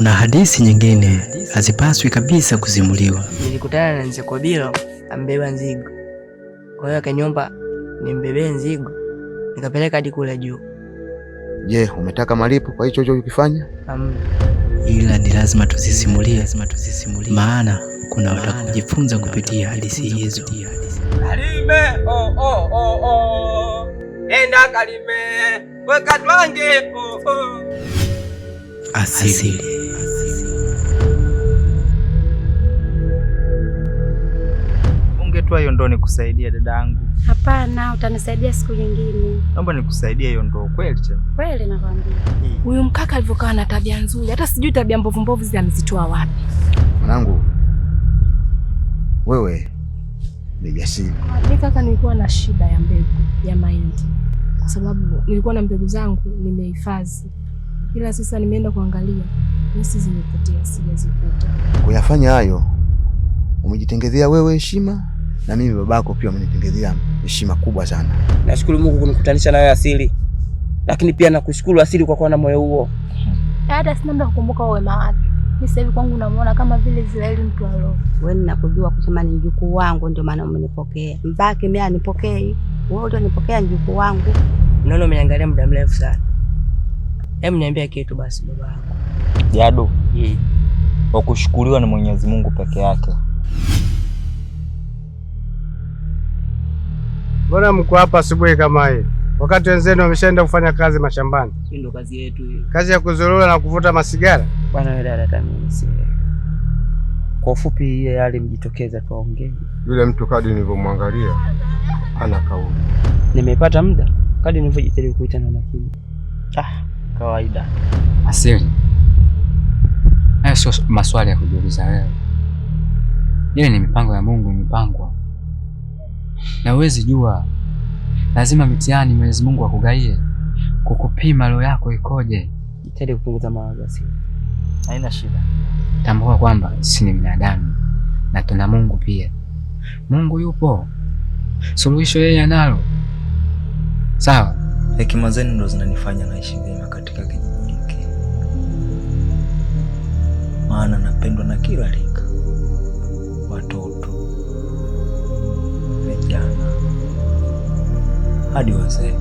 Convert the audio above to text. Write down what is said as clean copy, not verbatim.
kuna hadithi nyingine hazipaswi kabisa kusimuliwa. Nilikutana na Nsekobilo ambeba nzigo, kwa hiyo akaniomba nimbebee nzigo, nikapeleka hadi kule juu. Je, umetaka malipo kwa hicho ulichokifanya? Ila ni lazima tuzisimulie, maana kuna watakaojifunza kupitia hadithi hizo. Kalime enda Kalime weka twange Asili. Ungetwa hiyo ndoo nikusaidia dadangu. Hapana, utanisaidia siku nyingine. Naomba nikusaidie hiyo ndoo kweli cha. Kweli nakwambia. Huyu mkaka alivyokaa na tabia nzuri, hata sijui tabia mbovu zile amezitoa wapi. Mwanangu, wewe ni jasiri. Mimi kaka, nilikuwa na shida ya mbegu ya mahindi, kwa sababu nilikuwa na mbegu zangu nimehifadhi, ila sasa nimeenda kuangalia hizi zimepotea, sijazikuta. Kuyafanya hayo umejitengezea wewe heshima, na mimi babako pia umenitengezea heshima kubwa sana. Nashukuru Mungu kunikutanisha na wewe Asili, lakini pia nakushukuru Asili kwa kuwa na moyo huo. Hata sina muda kukumbuka wema wake. Mimi sasa hivi kwangu namuona kama vile Israeli mtu wa roho. Wewe ninakujua kusema ni mjukuu wangu, ndio maana umenipokea. Mbaki mimi anipokei, wewe ndio unipokea mjukuu wangu. Naona umeniangalia muda mrefu sana. Hebu niambie kitu basi baba yako. Jado. Wa kushukuriwa na Mwenyezi Mungu peke yake. Mbona mko hapa asubuhi kama hii? Wakati wenzenu wameshaenda kufanya kazi mashambani. Hii ndio kazi yetu hii. Kazi ya kuzurura na kuvuta masigara? Bwana wewe dada kamili si. Kwa ufupi yeye yale mjitokeza tuongee. Yule mtu kadi nilivyomwangalia ana kauli. Nimepata muda kadi nilivyojitahidi kuita na nakini. Kawaida. Asili. Hayo sio maswali ya kujiuliza wewe. Ile ni mipango ya Mungu imepangwa. Na uwezi jua, lazima mitihani Mwenyezi Mungu akugaie kukupima roho yako ikoje. Jitahidi kupunguza mawazo Asili. Haina shida. Tambua kwamba sisi ni binadamu na tuna Mungu pia. Mungu yupo, suluhisho yeye analo. Sawa? Hekima zenu ndo zinanifanya naishi vyema katika kijiji hiki, maana napendwa na kila rika, watoto, vijana hadi wazee.